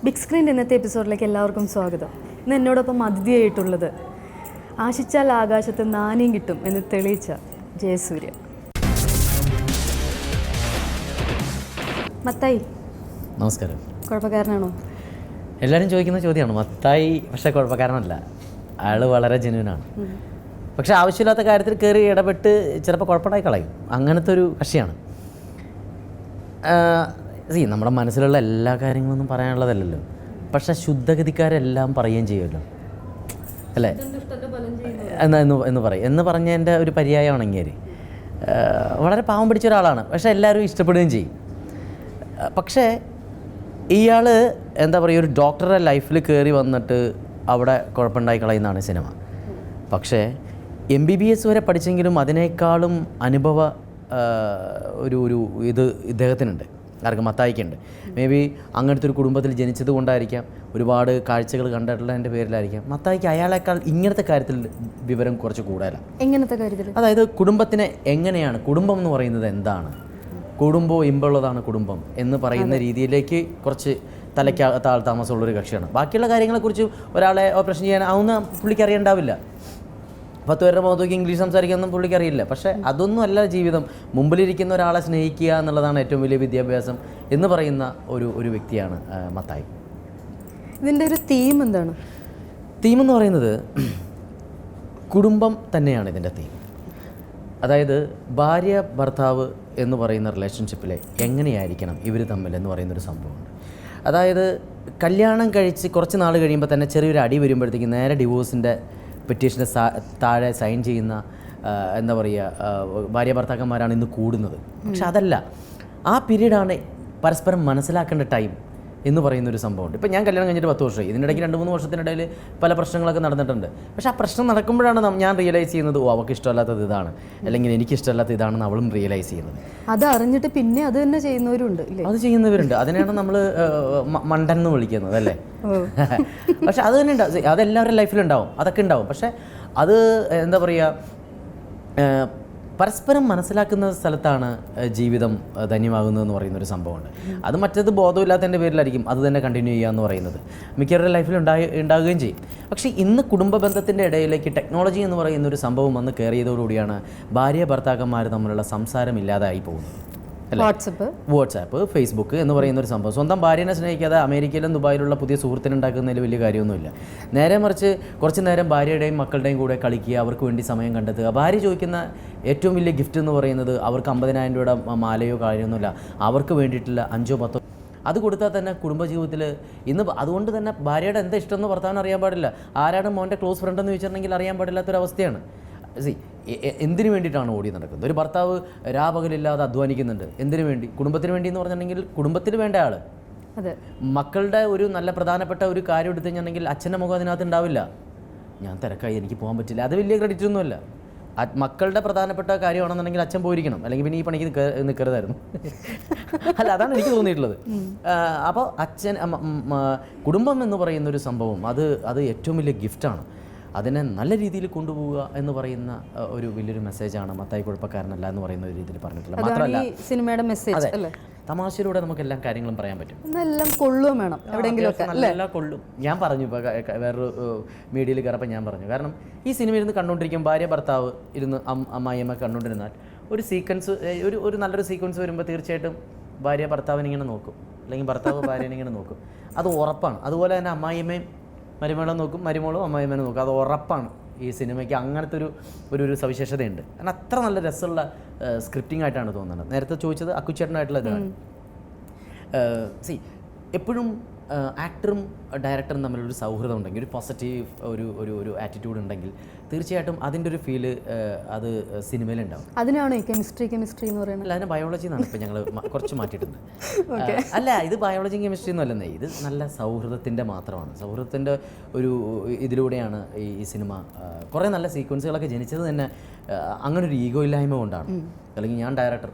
Big screen ഇന്നത്തെ എപ്പിസോഡിലേക്ക് എല്ലാവർക്കും സ്വാഗതം. ഇന്ന് എന്നോടൊപ്പം അതിഥിയായിട്ടുള്ളത് ആശിച്ചാൽ ആകാശത്ത് നാണയം കിട്ടും എന്ന് തെളിയിച്ച ജയസൂര്യ. മത്തായി, നമസ്കാരം. കുഴപ്പക്കാരനാണോ? എല്ലാവരും ചോദിക്കുന്ന ചോദ്യമാണ്. മത്തായി പക്ഷേ കുഴപ്പക്കാരനല്ല, അയാൾ വളരെ ജെന്യൂനാണ്. പക്ഷേ ആവശ്യമില്ലാത്ത കാര്യത്തിൽ കയറി ഇടപെട്ട് ചിലപ്പോൾ കുഴപ്പമുണ്ടായി കളയും. അങ്ങനത്തെ ഒരു കക്ഷിയാണ്. നമ്മുടെ മനസ്സിലുള്ള എല്ലാ കാര്യങ്ങളൊന്നും പറയാനുള്ളതല്ലല്ലോ. പക്ഷേ ശുദ്ധഗതിക്കാരെല്ലാം പറയുകയും ചെയ്യുമല്ലോ, അല്ലേ? എന്ന് പറയും എന്ന് പറഞ്ഞതിൻ്റെ ഒരു പര്യായമാണ് ഇങ്ങേര്. വളരെ പാവം പിടിച്ച ഒരാളാണ്, പക്ഷേ എല്ലാവരും ഇഷ്ടപ്പെടുകയും ചെയ്യും. പക്ഷേ ഇയാൾ എന്താ പറയുക, ഒരു ഡോക്ടറുടെ ലൈഫിൽ കയറി വന്നിട്ട് അവിടെ കുഴപ്പമുണ്ടായി കളയുന്നതാണ് സിനിമ. പക്ഷേ MBBS വരെ പഠിച്ചെങ്കിലും അതിനേക്കാളും അനുഭവ ഒരു ഇദ്ദേഹത്തിനുണ്ട്. ആർക്കും മത്തായിക്കുണ്ട്. മേ ബി അങ്ങനത്തെ ഒരു കുടുംബത്തിൽ ജനിച്ചത് കൊണ്ടായിരിക്കാം, ഒരുപാട് കാഴ്ചകൾ കണ്ടിട്ടുള്ളതിൻ്റെ പേരിലായിരിക്കാം മത്തായിക്ക് അയാളേക്കാൾ ഇങ്ങനത്തെ കാര്യത്തിൽ വിവരം കുറച്ച് കൂടുതലാണ്. എങ്ങനത്തെ കാര്യത്തിൽ? അതായത് കുടുംബത്തിനെ എങ്ങനെയാണ്, കുടുംബം എന്ന് പറയുന്നത് എന്താണ്, കുടുംബവും ഇമ്പുള്ളതാണ് കുടുംബം എന്ന് പറയുന്ന രീതിയിലേക്ക് കുറച്ച് തലയ്ക്ക് താമസമുള്ളൊരു കക്ഷിയാണ്. ബാക്കിയുള്ള കാര്യങ്ങളെക്കുറിച്ച് ഒരാളെ ഓപ്പറേഷൻ ചെയ്യാൻ അതൊന്നും പുള്ളിക്ക് അറിയണ്ടാവില്ല. 10 പേരുടെ മുഖത്തേക്ക് ഇംഗ്ലീഷ് സംസാരിക്കാനൊന്നും പുള്ളിക്ക് അറിയില്ല. പക്ഷേ അതൊന്നും അല്ല ജീവിതം. മുമ്പിലിരിക്കുന്ന ഒരാളെ സ്നേഹിക്കുക എന്നുള്ളതാണ് ഏറ്റവും വലിയ വിദ്യാഭ്യാസം എന്ന് പറയുന്ന ഒരു വ്യക്തിയാണ് മത്തായി. ഇതിൻ്റെ ഒരു തീം എന്താണ്? തീം എന്ന് പറയുന്നത് കുടുംബം തന്നെയാണ് ഇതിൻ്റെ തീം. അതായത് ഭാര്യ ഭർത്താവ് എന്ന് പറയുന്ന റിലേഷൻഷിപ്പിലെ എങ്ങനെയായിരിക്കണം ഇവർ തമ്മിൽ എന്ന് പറയുന്നൊരു സംഭവമുണ്ട്. അതായത് കല്യാണം കഴിച്ച് കുറച്ച് നാൾ കഴിയുമ്പോൾ തന്നെ ചെറിയൊരു അടി വരുമ്പോഴത്തേക്ക് നേരെ ഡിവോഴ്സിൻ്റെ പെറ്റീഷന് താഴെ സൈൻ ചെയ്യുന്ന എന്താ പറയുക ഭാര്യ ഭർത്താക്കന്മാരാണ് ഇന്ന് കൂടുന്നത്. പക്ഷെ അതല്ല, ആ പീരീഡാണ് പരസ്പരം മനസ്സിലാക്കേണ്ട ടൈം എന്ന് പറയുന്നൊരു സംഭവമുണ്ട്. ഇപ്പോൾ ഞാൻ കല്യാണം കഴിഞ്ഞിട്ട് 10 വർഷമായി. ഇതിനിടയ്ക്ക് 2-3 വർഷത്തിനിടയിൽ പല പ്രശ്നങ്ങളൊക്കെ നടന്നിട്ടുണ്ട്. പക്ഷേ ആ പ്രശ്നം നടക്കുമ്പോഴാണ് ഞാൻ റിയലൈസ് ചെയ്യുന്നത്, അവൾക്ക് ഇഷ്ടമല്ലാത്തത് ഇതാണ്, അല്ലെങ്കിൽ എനിക്ക് ഇഷ്ടമല്ലാത്ത ഇതാണെന്ന് അവളും റിയലൈസ് ചെയ്യുന്നത്. അത് അറിഞ്ഞിട്ട് പിന്നെ അത് തന്നെ ചെയ്യുന്നവരുണ്ട്. അത് ചെയ്യുന്നവരുണ്ട്. അതിനെയാണ് നമ്മൾ മണ്ടൻ എന്ന് വിളിക്കുന്നത്, അല്ലേ? പക്ഷെ അത് തന്നെ ഉണ്ടാവും, അതെല്ലാവരുടെ ലൈഫിലുണ്ടാവും, അതൊക്കെ ഉണ്ടാവും. പക്ഷേ അത് എന്താ പറയുക, പരസ്പരം മനസ്സിലാക്കുന്ന സ്ഥലത്താണ് ജീവിതം ധന്യമാകുന്നതെന്ന് പറയുന്നൊരു സംഭവമുണ്ട്. അത് മറ്റേത് ബോധമില്ലാത്തതിൻ്റെ പേരിലായിരിക്കും അത് തന്നെ കണ്ടിന്യൂ ചെയ്യുക എന്ന് പറയുന്നത്. മിക്കവരുടെ ലൈഫിൽ ഉണ്ടാകുകയും ചെയ്യും. പക്ഷേ ഇന്ന് കുടുംബ ബന്ധത്തിൻ്റെ ഇടയിലേക്ക് ടെക്നോളജി എന്ന് പറയുന്നൊരു സംഭവം വന്ന് കയറിയതോടുകൂടിയാണ് ഭാര്യ ഭർത്താക്കന്മാർ തമ്മിലുള്ള സംസാരം ഇല്ലാതായി പോകുന്നത്. വാട്സാപ്പ്, ഫേസ്ബുക്ക് എന്ന് പറയുന്നൊരു സംഭവം. സ്വന്തം ഭാര്യനെ സ്നേഹിക്കാതെ അമേരിക്കയിലും ദുബായിലുള്ള പുതിയ സുഹൃത്തിനുണ്ടാക്കുന്നതിൽ വലിയ കാര്യമൊന്നുമില്ല. നേരെ മറിച്ച് കുറച്ച് നേരം ഭാര്യയുടെയും മക്കളുടെയും കൂടെ കളിക്കുക, അവർക്ക് വേണ്ടി സമയം കണ്ടെത്തുക. ഭാര്യ ചോദിക്കുന്ന ഏറ്റവും വലിയ ഗിഫ്റ്റ് എന്ന് പറയുന്നത് അവർക്ക് 50,000 രൂപയുടെ മാലയോ കാര്യമൊന്നുമില്ല, അവർക്ക് വേണ്ടിയിട്ടുള്ള 5-10 അത് കൊടുത്താൽ തന്നെ കുടുംബജീവിതത്തിൽ ഇന്ന്. അതുകൊണ്ട് തന്നെ ഭാര്യയുടെ എന്താ ഇഷ്ടമെന്ന് ഭർത്താവിന് അറിയാൻ പാടില്ല, ആരാണ് മോൻ്റെ ക്ലോസ് ഫ്രണ്ട് എന്ന് ചോദിച്ചിട്ടുണ്ടെങ്കിൽ അറിയാൻ പാടില്ലാത്തൊരവസ്ഥയാണ്. എന്തിനു വേണ്ടിയിട്ടാണ് ഓടി നടക്കുന്നത്? ഒരു ഭർത്താവ് രാപകലില്ലാതെ അധ്വാനിക്കുന്നുണ്ട്. എന്തിനു വേണ്ടി? കുടുംബത്തിന് വേണ്ടി എന്ന് പറഞ്ഞിട്ടുണ്ടെങ്കിൽ കുടുംബത്തിന് വേണ്ട ആൾ. മക്കളുടെ ഒരു നല്ല പ്രധാനപ്പെട്ട ഒരു കാര്യം എടുത്തു കഴിഞ്ഞിട്ടുണ്ടെങ്കിൽ അച്ഛൻ്റെ മുഖം അതിനകത്ത് ഉണ്ടാവില്ല. ഞാൻ തിരക്കായി, എനിക്ക് പോകാൻ പറ്റില്ല. അത് വലിയ ക്രെഡിറ്റ് ഒന്നുമല്ല. മക്കളുടെ പ്രധാനപ്പെട്ട കാര്യമാണെന്നുണ്ടെങ്കിൽ അച്ഛൻ പോയിരിക്കണം, അല്ലെങ്കിൽ പിന്നെ ഈ പണിക്ക് നിൽക്കരുതായിരുന്നു. അല്ല, അതാണ് എനിക്ക് തോന്നിയിട്ടുള്ളത്. അപ്പോൾ കുടുംബം എന്ന് പറയുന്നൊരു സംഭവം അത് ഏറ്റവും വലിയ ഗിഫ്റ്റാണ്. അതിനെ നല്ല രീതിയിൽ കൊണ്ടുപോവുക എന്ന് പറയുന്ന ഒരു വലിയൊരു മെസ്സേജാണ് മത്തായി കുഴപ്പക്കാരനല്ല എന്ന് പറയുന്ന ഒരു രീതിയിൽ പറഞ്ഞിട്ടുള്ളത്. മാത്രമല്ല സിനിമയുടെ മെസ്സേജ് അല്ലേ, തമാശയിലൂടെ നമുക്ക് എല്ലാ കാര്യങ്ങളും പറയാൻ പറ്റും. എല്ലാം കൊള്ളും വേണം, നല്ല കൊള്ളും. ഞാൻ പറഞ്ഞു, ഇപ്പോൾ വേറൊരു മീഡിയയിൽ കയറപ്പോൾ ഞാൻ പറഞ്ഞു, കാരണം ഈ സിനിമ ഇരുന്ന് കണ്ടുകൊണ്ടിരിക്കും, ഭാര്യ ഭർത്താവ് ഇരുന്ന് അമ്മായിയമ്മ കണ്ടുകൊണ്ടിരുന്നാൽ ഒരു സീക്വൻസ്, ഒരു നല്ലൊരു സീക്വൻസ് വരുമ്പോൾ തീർച്ചയായിട്ടും ഭാര്യ ഭർത്താവിനിങ്ങനെ നോക്കും, അല്ലെങ്കിൽ ഭർത്താവ് ഭാര്യനിങ്ങനെ നോക്കും. അത് ഉറപ്പാണ്. അതുപോലെ തന്നെ അമ്മായിയമ്മയും മരുമകളെ നോക്കും, മരുമോളും അമ്മായിമ്മനെ നോക്കും. അത് ഉറപ്പാണ്. ഈ സിനിമയ്ക്ക് അങ്ങനത്തെ ഒരു സവിശേഷതയുണ്ട്. കാരണം അത്ര നല്ല രസമുള്ള സ്ക്രിപ്റ്റിംഗ് ആയിട്ടാണ് തോന്നുന്നത്. നേരത്തെ ചോദിച്ചത് അക്കുച്ചേട്ടനായിട്ടുള്ള ഇതാണ്. എപ്പോഴും ആക്ടറും ഡയറക്ടറും തമ്മിലൊരു സൗഹൃദം ഉണ്ടെങ്കിൽ, ഒരു പോസിറ്റീവ് ഒരു ആറ്റിറ്റ്യൂഡ് ഉണ്ടെങ്കിൽ തീർച്ചയായിട്ടും അതിൻ്റെ ഒരു ഫീല് അത് സിനിമയിലുണ്ടാവും. അതിനാണ് കെമിസ്ട്രി എന്ന് പറയുന്നത്. അല്ല, അതിന് ബയോളജി എന്നാണ് ഇപ്പോൾ ഞങ്ങൾ കുറച്ച് മാറ്റിയിട്ടുണ്ട്. അല്ല, ഇത് ബയോളജി കെമിസ്ട്രി ഒന്നും അല്ലെന്നേ, ഇത് നല്ല സൗഹൃദത്തിൻ്റെ മാത്രമാണ്. സൗഹൃദത്തിൻ്റെ ഇതിലൂടെയാണ് ഈ സിനിമ കുറേ നല്ല സീക്വൻസുകളൊക്കെ ജനിച്ചത് തന്നെ അങ്ങനെ ഒരു ഈഗോ ഇല്ലായ്മ കൊണ്ടാണ്. അല്ലെങ്കിൽ ഞാൻ ഡയറക്ടർ,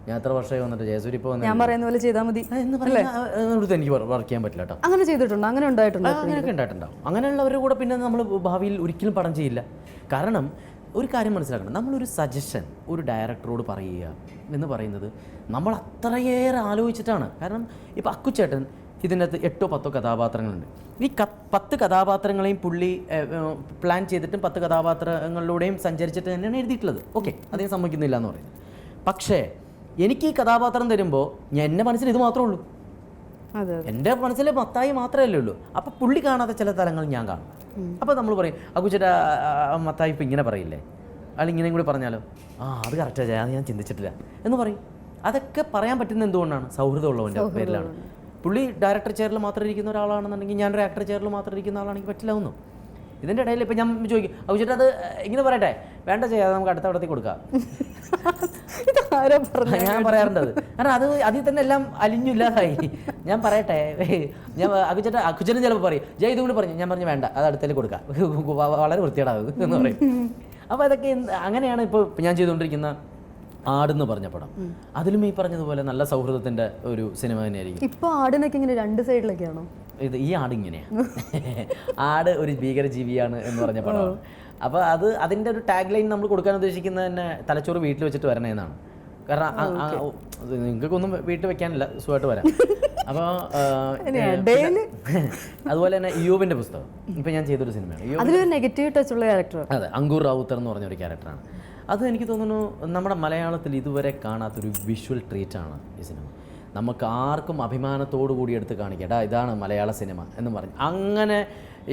ഞാൻ എത്ര വർഷമായി വന്നിട്ട് ജയസൂര്യ ഇപ്പോൾ ഞാൻ പറയുന്ന പോലെ ചെയ്താൽ മതി എന്ന് പറയുന്നത് എനിക്ക് വർക്ക് ചെയ്യാൻ പറ്റില്ല കേട്ടോ. അങ്ങനെ ചെയ്തിട്ടുണ്ടോ? അങ്ങനെ ഉണ്ടായിട്ടുണ്ടോ? അങ്ങനെയൊക്കെ ഉണ്ടായിട്ടുണ്ടാവും. അങ്ങനെയുള്ളവരുടെ കൂടെ പിന്നെ നമ്മൾ ഭാവിയിൽ ഒരിക്കലും പടം ചെയ്യില്ല. കാരണം ഒരു കാര്യം മനസ്സിലാക്കണം, നമ്മളൊരു സജഷൻ ഒരു ഡയറക്ടറോട് പറയുക എന്ന് പറയുന്നത് നമ്മൾ അത്രയേറെ ആലോചിച്ചിട്ടാണ്. കാരണം ഇപ്പോൾ അക്കുച്ചേട്ടൻ ഇതിനകത്ത് 8 10 കഥാപാത്രങ്ങളുണ്ട്. ഈ 10 കഥാപാത്രങ്ങളെയും പുള്ളി പ്ലാൻ ചെയ്തിട്ടും 10 കഥാപാത്രങ്ങളിലൂടെയും സഞ്ചരിച്ചിട്ട് തന്നെയാണ് എഴുതിയിട്ടുള്ളത്. ഓക്കെ, അതേ സമ്മതിക്കുന്നില്ല എന്ന് പറയുന്നത്. പക്ഷേ എനിക്ക് ഈ കഥാപാത്രം തരുമ്പോൾ എൻ്റെ മനസ്സിൽ ഇത് മാത്രമേ ഉള്ളൂ. എൻ്റെ മനസ്സിൽ മത്തായി മാത്രമല്ലേ ഉള്ളൂ. അപ്പോൾ പുള്ളി കാണാത്ത ചില തലങ്ങൾ ഞാൻ കാണും. അപ്പോൾ നമ്മൾ പറയും അക്കുച്ചേട്ടാ മത്തായി ഇപ്പം ഇങ്ങനെ പറയില്ലേ, അയാൾ ഇങ്ങനെയും കൂടി പറഞ്ഞാലോ, അത് കറക്റ്റാണ്, അത് ഞാൻ ചിന്തിച്ചിട്ടില്ല എന്ന് പറയും. അതൊക്കെ പറയാൻ പറ്റുന്ന എന്തുകൊണ്ടാണ്? സൗഹൃദമുള്ളവൻ്റെ പേരിലാണ്. പുള്ളി ഡയറക്ടർ ചെയറിൽ മാത്രം ഇരിക്കുന്ന ഒരാളാണെന്നുണ്ടെങ്കിൽ ഞാനൊരു ആക്ടർ ചെയറിൽ മാത്രം ഇരിക്കുന്ന ആളാണെങ്കിൽ പറ്റില്ല ഒന്നും. ഇതിൻ്റെ ഇടയിൽ ഇപ്പം ഞാൻ ചോദിക്കും അക്കുച്ചേട്ടാ അത് ഇങ്ങനെ പറയട്ടെ, വേണ്ട ചെയ്യാതെ നമുക്ക് അടുത്ത അവിടത്തേക്ക് കൊടുക്കാം. ഞാൻ പറയാറുണ്ട് അത്. കാരണം അത് അതിൽ തന്നെ എല്ലാം അലിഞ്ഞില്ലാതായി. ഞാൻ പറയട്ടെ, ഞാൻ അക്കുച്ചനും ചിലപ്പോൾ പറയും ജയ് ഇതും കൂടി പറഞ്ഞു, ഞാൻ പറഞ്ഞു വേണ്ട അത് അടുത്തേക്ക് കൊടുക്കാം, വളരെ വൃത്തികേടാവും എന്ന് പറയും. അപ്പോൾ അതൊക്കെ അങ്ങനെയാണ് ഇപ്പോൾ ഞാൻ ചെയ്തുകൊണ്ടിരിക്കുന്ന ആടെന്ന് പറഞ്ഞ പടം. അതിലും ഈ പറഞ്ഞതുപോലെ നല്ല സൗഹൃദത്തിൻ്റെ ഒരു സിനിമ തന്നെയായിരിക്കും. ഇപ്പോൾ ആടിനൊക്കെ ഇങ്ങനെ 2 സൈഡിലൊക്കെയാണോ? ഈ ആട് ഇങ്ങനെയാണ്. ആട് ഒരു ഭീകരജീവിയാണ് എന്ന് പറഞ്ഞ പടമാണ്. അപ്പോൾ അതിൻ്റെ ഒരു ടാഗ് ലൈൻ നമ്മൾ കൊടുക്കാൻ ഉദ്ദേശിക്കുന്നത് തന്നെ തലച്ചോറ് വീട്ടിൽ വെച്ചിട്ട് വരണേ എന്നാണ്. കാരണം നിങ്ങൾക്കൊന്നും വീട്ടിൽ വെക്കാനില്ല, സുഖമായിട്ട് വരാം. അപ്പോൾ അതുപോലെ തന്നെ യൂബിൻ്റെ പുസ്തകം ഇപ്പം ഞാൻ ചെയ്തൊരു സിനിമയാണ്. അതിലൊരു നെഗറ്റീവ് ടച്ചുള്ള ക്യാരക്ടർ. അതെ, അങ്കൂർ റാവുത്തർ എന്ന് പറഞ്ഞൊരു ക്യാരക്ടറാണ്. അത് എനിക്ക് തോന്നുന്നു നമ്മുടെ മലയാളത്തിൽ ഇതുവരെ കാണാത്തൊരു വിഷ്വൽ ട്രീറ്റാണ് ഈ സിനിമ. നമുക്ക് ആർക്കും അഭിമാനത്തോടു കൂടി എടുത്ത് കാണിക്കട്ടാ ഇതാണ് മലയാള സിനിമ എന്ന് പറഞ്ഞ് അങ്ങനെ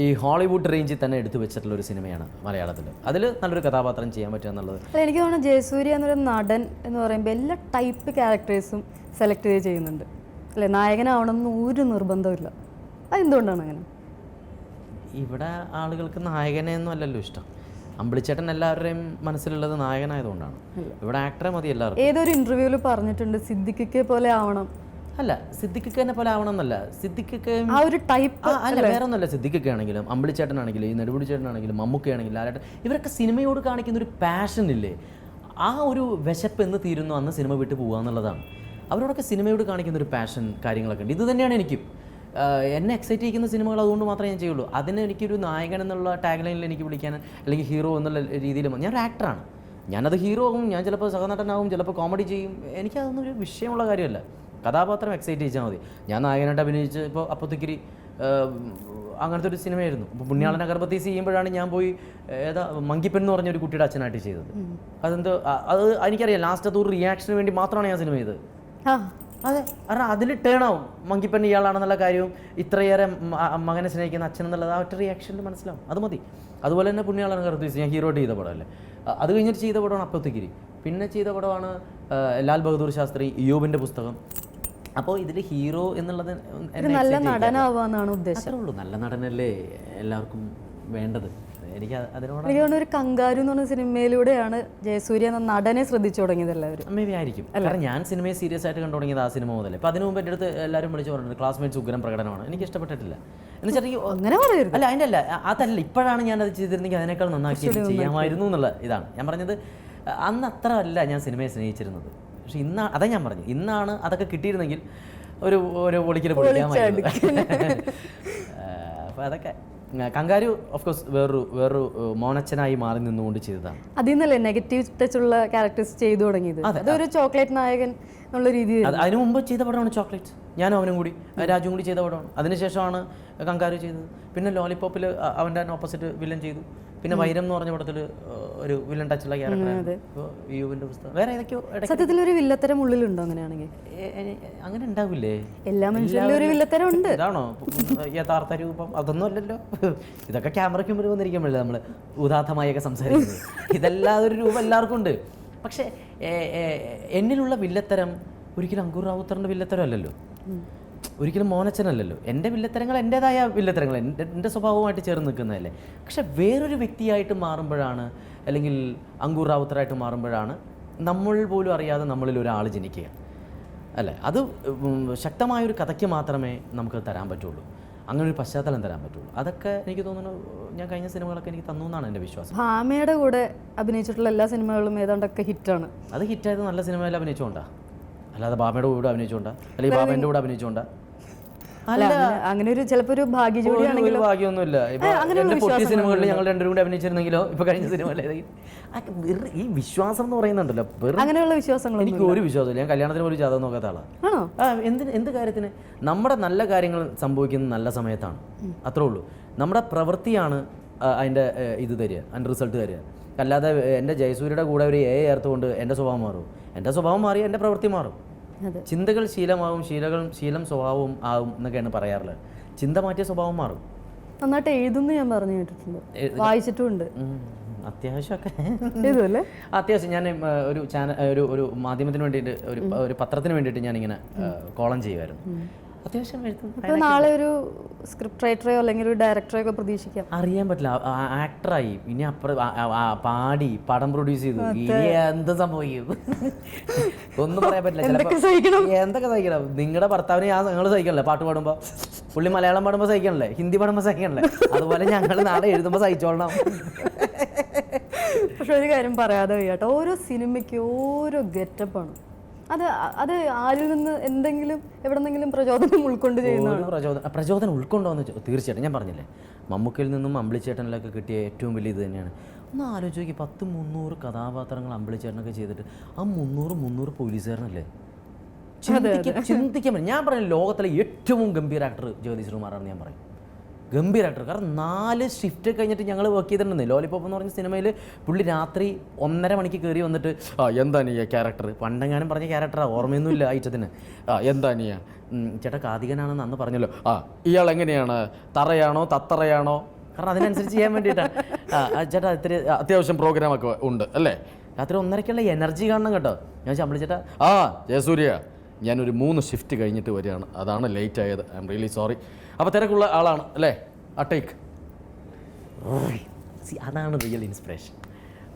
ഈ ഹോളിവുഡ് റേഞ്ചിൽ തന്നെ എടുത്തു വെച്ചിട്ടുള്ള ഒരു സിനിമയാണ് മലയാളത്തിൽ. അതിൽ നല്ലൊരു കഥാപാത്രം ചെയ്യാൻ പറ്റുക എന്നുള്ളത് എനിക്ക് തോന്നുന്നു. ജയസൂര്യ എന്നൊരു നടൻ എന്ന് പറയുമ്പോൾ എല്ലാ ടൈപ്പ് ക്യാരക്ടേഴ്സും സെലക്ട് ചെയ്യുന്നുണ്ട് അല്ലേ? നായകനാവണമെന്ന് ഒരു നിർബന്ധമില്ല. അതെന്തുകൊണ്ടാണ് അങ്ങനെ? ഇവിടെ ആളുകൾക്ക് നായകനെയൊന്നും അല്ലല്ലോ ഇഷ്ടം. അമ്പിളിച്ചേട്ടൻ എല്ലാവരുടെയും മനസ്സിലുള്ളത് നായകനായതുകൊണ്ടാണ്. ഇവിടെ ആക്ടറെ മതി എല്ലാവർക്കും. ഏതൊരു ഇന്റർവ്യൂവിൽ പറഞ്ഞിട്ടുണ്ട് സിദ്ദിഖിനെ പോലെ ആവണം. അല്ല, സിദ്ദിഖിനെ പോലെ ആവണം എന്നല്ല, സിദ്ദിഖൊക്കെ ആ ഒരു ടൈപ്പ് അല്ല, വേറെ ഒന്നുമല്ല. സിദ്ദിഖൊക്കെ ആണെങ്കിലും അമ്പിളിച്ചേട്ടനാണെങ്കിലും ഈ നെടുമുടി ചേട്ടനാണെങ്കിലും മമ്മൂക്കയാണെങ്കിലും ലാലേട്ടൻ, ഇവരൊക്കെ സിനിമയോട് കാണിക്കുന്ന ഒരു പാഷൻ ഇല്ലേ, ആ ഒരു വിശപ്പ് എന്ന് തീരുന്നു അന്ന് സിനിമ വിട്ട് പോകുക എന്നുള്ളതാണ്. അവരോടൊക്കെ സിനിമയോട് കാണിക്കുന്ന ഒരു പാഷൻ കാര്യങ്ങളൊക്കെ ഉണ്ട്. ഇത് തന്നെയാണ് എനിക്കും. എന്നെ എക്സൈറ്റ് ചെയ്യിക്കുന്ന സിനിമകൾ അതുകൊണ്ട് മാത്രമേ ഞാൻ ചെയ്യുള്ളൂ. അതിന് എനിക്കൊരു നായകൻ എന്നുള്ള ടാഗ് ലൈനിൽ എനിക്ക് വിളിക്കാൻ, അല്ലെങ്കിൽ ഹീറോ എന്നുള്ള രീതിയിൽ, ഞാനൊരു ആക്ടറാണ്, ഞാനത് ഹീറോ ആവും, ഞാൻ ചിലപ്പോൾ സഹനടനാവും, ചിലപ്പോൾ കോമഡി ചെയ്യും. എനിക്കതൊന്നും ഒരു വിഷയമുള്ള കാര്യമല്ല. കഥാപാത്രം എക്സൈറ്റ് ചെയ്യിച്ചാൽ മതി. ഞാൻ നായകനായിട്ട് അഭിനയിച്ച് ഇപ്പോൾ അപ്പത്തിക്കിരി അങ്ങനത്തെ ഒരു സിനിമയായിരുന്നു. ഇപ്പോൾ പുണ്യാളനെ ഗർഭത്തീസ് ചെയ്യുമ്പോഴാണ് ഞാൻ പോയി മങ്കിപ്പൻ എന്ന് പറഞ്ഞൊരു കുട്ടിയുടെ അച്ഛനായിട്ട് ചെയ്തത്. അതെന്തോ അത് എനിക്കറിയാം. ലാസ്റ്റ് അതൊരു റിയാക്ഷന് വേണ്ടി മാത്രമാണ് ഞാൻ സിനിമ ചെയ്തത്. അതെ, കാരണം അതിൽ ടേൺ ആവും മങ്കിപ്പൻ ഇയാളാണെന്നുള്ള കാര്യവും ഇത്രയേറെ മകനെ സ്നേഹിക്കുന്ന അച്ഛൻ എന്നുള്ളത് ആ ഒറ്റ റിയാക്ഷനിൽ മനസ്സിലാവും. അത് മതി. അതുപോലെ തന്നെ പുണ്യാളനെ ഗർഭത്തീസ് ഞാൻ ഹീറോയിട്ട് ചെയ്ത പടമല്ലേ. അത് കഴിഞ്ഞിട്ട് ചെയ്ത പടമാണ് അപ്പത്തിക്കിരി. പിന്നെ ചെയ്ത പടമാണ് ലാൽ ബഹദൂർ ശാസ്ത്രി, യൂബിൻ്റെ പുസ്തകം. അപ്പോൾ ഇതിൽ ഹീറോ എന്നുള്ളത് നല്ല നടനാവാന്നാണ് ഉദ്ദേശം. അത്രേ ഉള്ളൂ. നല്ല നടനല്ലേ എല്ലാവർക്കും വേണ്ടത്. എനിക്ക് അതിനോട് ഒരു കങ്കാരു എന്ന് പറഞ്ഞ സിനിമയിലൂടെയാണ് ജയസൂര്യ എന്ന നടനെ ശ്രദ്ധിച്ചു തുടങ്ങിയത് എല്ലാവരും. മേ ബി ആയിരിക്കും. കാരണം ഞാൻ സിനിമയെ സീരിയസ് ആയിട്ട് കണ്ടു തുടങ്ങിയത് ആ സിനിമ മുതലേ. അപ്പോൾ അതിന് മുമ്പ് എൻ്റെ അടുത്ത് എല്ലാവരും വിളിച്ച് പറഞ്ഞിട്ടുണ്ട് ക്ലാസ്മേറ്റ്സ് ഉഗ്രം പ്രകടനമാണ്. എനിക്ക് ഇഷ്ടപ്പെട്ടിട്ടില്ല എന്ന് വെച്ചാൽ അങ്ങനെ പറയരുത്. അല്ല, അതിൻ്റെ അല്ല, അതല്ല, ഇപ്പോഴാണ് ഞാനത് ചെയ്തിരുന്നെങ്കിൽ അതിനേക്കാൾ നന്നാക്കി ചെയ്യാമായിരുന്നു എന്നുള്ള ഇതാണ് ഞാൻ പറഞ്ഞത്. അന്ന് അത്ര അല്ല ഞാൻ സിനിമയെ സ്നേഹിച്ചിരുന്നത്. പക്ഷെ അതാ ഞാൻ പറഞ്ഞു, ഇന്നാണ് അതൊക്കെ കിട്ടിയിരുന്നെങ്കിൽ ഒരു പൊളിക്കൽ പൊളിക്കാമായിരുന്നു. അപ്പോൾ അതൊക്കെ കങ്കാരു ഓഫ് കോഴ്സ് വേറൊരു മോനച്ചനായി മാറി നിന്നുകൊണ്ട് ചെയ്തതാണ്. അതിൽ നിന്നല്ലേ നെഗറ്റീവ് ടച്ചുള്ള ക്യാരക്ടേഴ്സ് ചെയ്തു തുടങ്ങിയത്. അതൊരു ചോക്ലേറ്റ് നായകൻ എന്നുള്ള രീതിയിൽ. അതിനു മുമ്പ് ചെയ്ത പടമാണ് ചോക്ലേറ്റ്. ഞാനും അവനും കൂടി രാജുവും കൂടി ചെയ്ത പടമാണ്. അതിനുശേഷമാണ് കങ്കാരു ചെയ്തത്. പിന്നെ ലോലിപോപ്പിൽ അവൻ്റെ ഓപ്പോസിറ്റ് വില്ലൻ ചെയ്തു. പിന്നെ വൈരം എന്ന് പറഞ്ഞ പടത്തിൽ ഒരു വില്ലൻ ടച്ചുള്ള ക്യാരക്ടറാണ്. യൂവിൻ്റെ പുസ്തകം. വേറെ ഏതൊക്കെയോ സത്യത്തിൽ ഒരു വില്ലത്തരം ഉള്ളിലുണ്ടോ? അങ്ങനെയാണെങ്കിൽ അങ്ങനെ ഉണ്ടാവില്ലേ? എല്ലാ മനുഷ്യരിലും ഒരു വില്ലത്തരം ഉണ്ട്. ഇതാണോ യഥാർത്ഥ രൂപം? അതൊന്നും അല്ലല്ലോ. ഇതൊക്കെ ക്യാമറയ്ക്ക് മുമ്പിൽ വന്നിരിക്കുമ്പോഴല്ലേ നമ്മൾ ഉദാത്തമായൊക്കെ സംസാരിക്കുന്നത്. ഇതെല്ലാതൊരു ഒരു രൂപം എല്ലാവർക്കും ഉണ്ട്. പക്ഷേ എന്നിലുള്ള വില്ലത്തരം ഒരിക്കലും അങ്കൂർ റാവുത്തറിൻ്റെ വില്ലത്തരം അല്ലല്ലോ, ഒരിക്കലും മോനച്ചനല്ലല്ലോ. എൻ്റെ വില്ലത്തരങ്ങൾ എൻ്റേതായ വില്ലത്തരങ്ങൾ എൻ്റെ സ്വഭാവമായിട്ട് ചേർന്ന് നിൽക്കുന്നതല്ലേ. പക്ഷെ വേറൊരു വ്യക്തിയായിട്ട് മാറുമ്പോഴാണ്, അല്ലെങ്കിൽ അങ്കൂർ റാവുത്തറായിട്ട് മാറുമ്പോഴാണ് നമ്മൾ പോലും അറിയാതെ നമ്മളിൽ ഒരാൾ ജനിക്കുക അല്ലേ. അത് ശക്തമായൊരു കഥയ്ക്ക് മാത്രമേ നമുക്ക് തരാൻ പറ്റുള്ളൂ, അങ്ങനെ ഒരു പശ്ചാത്തലം തരാൻ പറ്റുള്ളൂ. അതൊക്കെ എനിക്ക് തോന്നുന്നു ഞാൻ കഴിഞ്ഞ സിനിമകളൊക്കെ എനിക്ക് തന്നു എന്നാണ് എൻ്റെ വിശ്വാസം. ഭാമയുടെ കൂടെ അഭിനയിച്ചിട്ടുള്ള എല്ലാ സിനിമകളും ഏതാണ്ടൊക്കെ ഹിറ്റാണ്. അത് ഹിറ്റായത് നല്ല സിനിമയിൽ അഭിനയിച്ചുകൊണ്ടാ, അല്ലാതെ ബാബയുടെ കൂടെ അഭിനയിച്ചുകൊണ്ടാ, അല്ലെങ്കിൽ ബാബേൻ്റെ കൂടെ അഭിനയിച്ചുകൊണ്ടാ. അല്ല അങ്ങനെ ഒരു ചിലപ്പോൾ ഒരു ഭാഗ്യജോഡിയാണെങ്കിലും ഒരു ഭാഗ്യമൊന്നുമില്ല. ഇപ്പൊ എന്റെ പൊട്ടിയ സിനിമകളിൽ ഞങ്ങൾ രണ്ടും കൂടി അഭിനയിച്ചിരുന്നെങ്കിലോ ഇപ്പൊ കഴിഞ്ഞ സിനിമയിൽ ഈ വിശ്വാസം എന്ന് പറയുന്നുണ്ടല്ലോ, അങ്ങനെയുള്ള വിശ്വാസങ്ങൾ എനിക്ക് ഒരു വിശ്വാസമില്ല. ഞാൻ കല്യാണത്തിന് ഒരു ജാതകം നോക്കാത്ത ആളാണ്. എന്ത് കാര്യത്തിന് നമ്മുടെ നല്ല കാര്യങ്ങൾ സംഭവിക്കുന്നത് നല്ല സമയത്താണ്, അത്രേ ഉള്ളൂ. നമ്മുടെ പ്രവൃത്തിയാണ് അതിൻ്റെ ഇത് തരിക, അതിൻ്റെ റിസൾട്ട് തരിക. അല്ലാതെ എൻ്റെ ജയസൂര്യയുടെ കൂടെ ഒരു ഏർത്തുകൊണ്ട് എൻ്റെ സ്വഭാവം മാറും. എൻ്റെ സ്വഭാവം മാറി എൻ്റെ പ്രവൃത്തി മാറും. ചിന്തകൾ ശീലമാവും, ശീലം സ്വഭാവവും ആവും എന്നൊക്കെയാണ് പറയാറുള്ളത്. ചിന്ത മാറ്റിയ സ്വഭാവം മാറും. നന്നായിട്ട് എഴുതുന്നു ഞാൻ പറഞ്ഞു കേട്ടിട്ടുണ്ട്, വായിച്ചിട്ടുമുണ്ട്. അത്യാവശ്യമൊക്കെ എഴുതുമല്ലേ? അത്യാവശ്യം ഞാൻ ഒരു ഒരു മാധ്യമത്തിന് വേണ്ടിയിട്ട് ഒരു പത്രത്തിന് വേണ്ടിയിട്ട് ഞാനിങ്ങനെ കോളം ചെയ്യുമായിരുന്നു. അത്യാവശ്യം എഴുതും. അപ്പോൾ നാളെ ഒരു സ്ക്രിപ്റ്റ് റൈറ്ററെയോ അല്ലെങ്കിൽ ഒരു ഡയറക്ടറെയോ ഒക്കെ പ്രതീക്ഷിക്കാം. അറിയാൻ പറ്റില്ല. ആക്ടറായി, ഇനി അപ്പുറം പാടി പടം പ്രൊഡ്യൂസ് ചെയ്തു, ഇനി എന്ത് സംഭവിക്കും ഒന്നും പറയാൻ പറ്റില്ല. എന്തൊക്കെ സഹിക്കണം. നിങ്ങളുടെ ഭർത്താവിനെ ഞങ്ങൾ സഹിക്കണല്ലേ? പാട്ട് പാടുമ്പോൾ പുള്ളി മലയാളം പാടുമ്പോൾ സഹിക്കണല്ലേ, ഹിന്ദി പാടുമ്പോൾ സഹിക്കണല്ലേ? അതുപോലെ ഞങ്ങൾ നാളെ എഴുതുമ്പോൾ സഹിച്ചോളണം. പക്ഷെ ഒരു കാര്യം പറയാതെ വയ്യാട്ടോ, ഓരോ സിനിമയ്ക്ക് ഓരോ ഗെറ്റപ്പാണ്. അത് ആരിൽ നിന്ന് എന്തെങ്കിലും എവിടെന്നെങ്കിലും പ്രചോദനം ഉൾക്കൊണ്ട് ചെയ്യുന്നതാണ്. പ്രചോദനം ഉൾക്കൊണ്ടോന്ന് തീർച്ചയായിട്ടും. ഞാൻ പറഞ്ഞില്ലേ, മമ്മൂക്കയിൽ നിന്നും അമ്പിളിച്ചേട്ടനിലൊക്കെ കിട്ടിയ ഏറ്റവും വലിയ ഇത് തന്നെയാണ്. ഒന്ന് ആലോചിച്ച് നോക്കി, 10-300 കഥാപാത്രങ്ങൾ അമ്പിളിച്ചേട്ടനൊക്കെ ചെയ്തിട്ട് ആ 300 പോലീസുകാരനല്ലേ? ചിന്തിക്കാൻ പറ്റും. ഞാൻ പറഞ്ഞു ലോകത്തിലെ ഏറ്റവും ഗംഭീര ആക്ടർ ജഗദീഷ് ശ്രീകുമാറാണ് ഞാൻ പറയും. ഗംഭീര ആക്ടർ. കാരണം 4 ഷിഫ്റ്റ് കഴിഞ്ഞിട്ട് ഞങ്ങൾ വർക്ക് ചെയ്തിട്ടുണ്ട്. ലോലിപോപ്പ് എന്ന് പറഞ്ഞ സിനിമയിൽ പുള്ളി രാത്രി 1:30 മണിക്ക് കയറി വന്നിട്ട് എന്താണ് ഈ ക്യാരക്ടർ, പണ്ടെങ്ങാനും പറഞ്ഞ ക്യാരക്ടറാണ്, ഓർമ്മയൊന്നുമില്ല ഐറ്റത്തിന്. എന്താണ് ചേട്ടാ കാതികനാണെന്ന് അന്ന് പറഞ്ഞല്ലോ. ഇയാൾ എങ്ങനെയാണ്, തറയാണോ തത്തറയാണോ? കാരണം അതിനനുസരിച്ച് ചെയ്യാൻ വേണ്ടിയിട്ടാണ്. ചേട്ടാ ഇത്തിരി അത്യാവശ്യം പ്രോഗ്രാമൊക്കെ ഉണ്ട് അല്ലേ? രാത്രി 1:30ക്കുള്ള എനർജി കാണണം കേട്ടോ. ഞാൻ ചമ്പിളിച്ചേട്ടാ ജയസൂര്യ ഞാനൊരു 3 ഷിഫ്റ്റ് കഴിഞ്ഞിട്ട് വരികയാണ്, അതാണ് ലേറ്റ് ആയത്, ഐ എം റിയലി സോറി. അപ്പോൾ തിരക്കുള്ള ആളാണ് അല്ലേ, ടേക്ക്. അതാണ് റിയൽ ഇൻസ്പിറേഷൻ.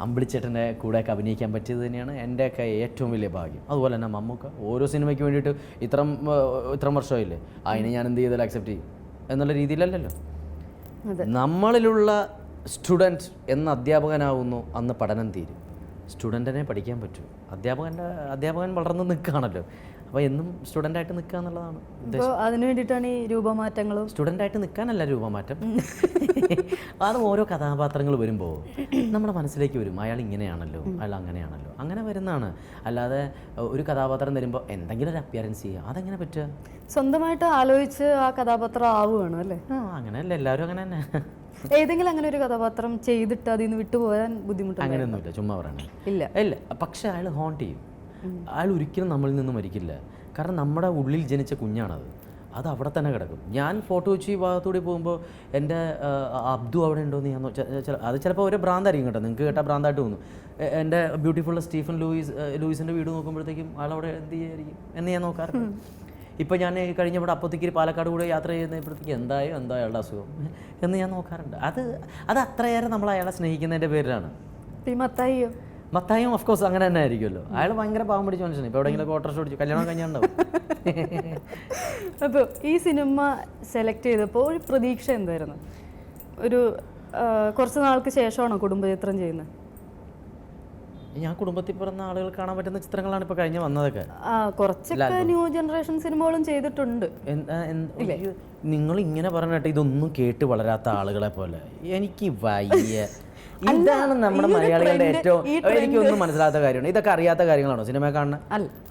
അമ്പിളിച്ചേട്ടൻ്റെ കൂടെയൊക്കെ അഭിനയിക്കാൻ പറ്റിയത് തന്നെയാണ് എൻ്റെയൊക്കെ ഏറ്റവും വലിയ ഭാഗ്യം. അതുപോലെ തന്നെ മമ്മൂക്ക ഓരോ സിനിമയ്ക്ക് വേണ്ടിയിട്ട് ഇത്രയും വർഷമായില്ലേ, അതിനെ ഞാൻ എന്ത് ചെയ്താലും അക്സെപ്റ്റ് ചെയ്യും എന്നുള്ള രീതിയിലല്ലല്ലോ. നമ്മളിലുള്ള സ്റ്റുഡൻറ്റ് എന്ന് അധ്യാപകനാവുന്നു അന്ന് പഠനം തീരും. സ്റ്റുഡൻറ്റിനെ പഠിക്കാൻ പറ്റൂ. അധ്യാപകൻ വളർന്ന് നിൽക്കുകയാണല്ലോ, അപ്പോൾ എന്നും സ്റ്റുഡൻ്റായിട്ട് നിൽക്കുക എന്നുള്ളതാണ് ഉദ്ദേശം. അതിന് വേണ്ടിയിട്ടാണ് ഈ രൂപമാറ്റങ്ങളും. സ്റ്റുഡൻ്റായിട്ട് നിൽക്കാനല്ല രൂപമാറ്റം. അത് ഓരോ കഥാപാത്രങ്ങൾ വരുമ്പോൾ നമ്മുടെ മനസ്സിലേക്ക് വരും, അയാൾ ഇങ്ങനെയാണല്ലോ, അയാൾ അങ്ങനെയാണല്ലോ, അങ്ങനെ വരുന്നതാണ്. അല്ലാതെ ഒരു കഥാപാത്രം തരുമ്പോൾ എന്തെങ്കിലും ഒരു അപ്പിയറൻസ് ചെയ്യുക, അതെങ്ങനെ പറ്റുക? സ്വന്തമായിട്ട് ആലോചിച്ച് ആ കഥാപാത്രം ആവുകയാണ് അല്ലേ? അങ്ങനെയല്ല, എല്ലാവരും അങ്ങനെ തന്നെ. ഏതെങ്കിലും അങ്ങനെ ഒരു കഥാപാത്രം ചെയ്തിട്ട് അതിൽ നിന്ന് വിട്ടുപോകാൻ ബുദ്ധിമുട്ട്? അങ്ങനെയൊന്നുമില്ല, ചുമ്മാ പറയണേ. ഇല്ല. പക്ഷെ അയാൾ ഹോണ്ട് ചെയ്യും. അയാൾ ഒരിക്കലും നമ്മളിൽ നിന്ന് മരിക്കില്ല. കാരണം നമ്മുടെ ഉള്ളിൽ ജനിച്ച കുഞ്ഞാണത്, അത് അവിടെ തന്നെ കിടക്കും. ഞാൻ ഫോട്ടോ വെച്ച് ഈ ഭാഗത്തൂടെ പോകുമ്പോൾ എൻ്റെ അബ്ദു അവിടെ ഉണ്ടോയെന്ന് ഞാൻ അത് ചിലപ്പോൾ ഒരു ഭ്രാന്തായിരിക്കും കേട്ടോ, നിങ്ങൾക്ക് കേട്ടാൽ ഭ്രാന്തായിട്ട് തോന്നും. എൻ്റെ ബ്യൂട്ടിഫുൾ സ്റ്റീഫൻ ലൂയിസിൻ്റെ വീട് നോക്കുമ്പോഴത്തേക്കും ആളവിടെ എന്ത് ചെയ്യായിരിക്കും എന്ന് ഞാൻ നോക്കാറുണ്ട്. ഇപ്പോൾ ഞാൻ കഴിഞ്ഞവിടെ അപ്പത്തിക്കിരി പാലക്കാട് കൂടെ യാത്ര ചെയ്യുന്നപ്പോഴത്തേക്ക് എന്താ അയാളുടെ അസുഖം എന്ന് ഞാൻ നോക്കാറുണ്ട്. അത് അത്രയേറെ നമ്മൾ അയാളെ സ്നേഹിക്കുന്നതിൻ്റെ പേരിലാണ്. മത്തായും ഓഫ് കോഴ്സ് അങ്ങനെ തന്നെ ആയിരിക്കുമല്ലോ. അയാൾ ഭയങ്കര പാവം പിടിച്ച മനുഷ്യനാണ്. ഇപ്പോൾ എവിടെയെങ്കിലും ഓട്ടോറിക്ഷ ഓടിച്ചു കല്യാണം കഴിഞ്ഞുണ്ടാവും. അപ്പോൾ ഈ സിനിമ സെലക്ട് ചെയ്തപ്പോൾ ഒരു പ്രതീക്ഷ എന്തായിരുന്നു? ഒരു കുറച്ച് നാൾക്ക് ശേഷമാണോ കുടുംബചിത്രം ചെയ്യുന്നത്? ഞാൻ കുടുംബത്തിൽ പിറന്ന ആളുകൾ കാണാൻ പറ്റുന്ന ചിത്രങ്ങളാണ് ഇപ്പോൾ കഴിഞ്ഞ് വന്നതൊക്കെ. കുറച്ചൊക്കെ ന്യൂ ജനറേഷൻ സിനിമകളും ചെയ്തിട്ടുണ്ട്. നിങ്ങൾ ഇങ്ങനെ പറഞ്ഞിട്ട് ഇതൊന്നും കേട്ട് വളരാത്ത ആളുകളെ പോലെ എനിക്ക് വയ്യ. ഇതാണ് നമ്മുടെ മലയാളികളുടെ ഏറ്റവും എനിക്കൊന്നും മനസ്സിലാത്ത കാര്യമാണ്. ഇതൊക്കെ അറിയാത്ത കാര്യങ്ങളാണോ സിനിമ കാണുന്നത്?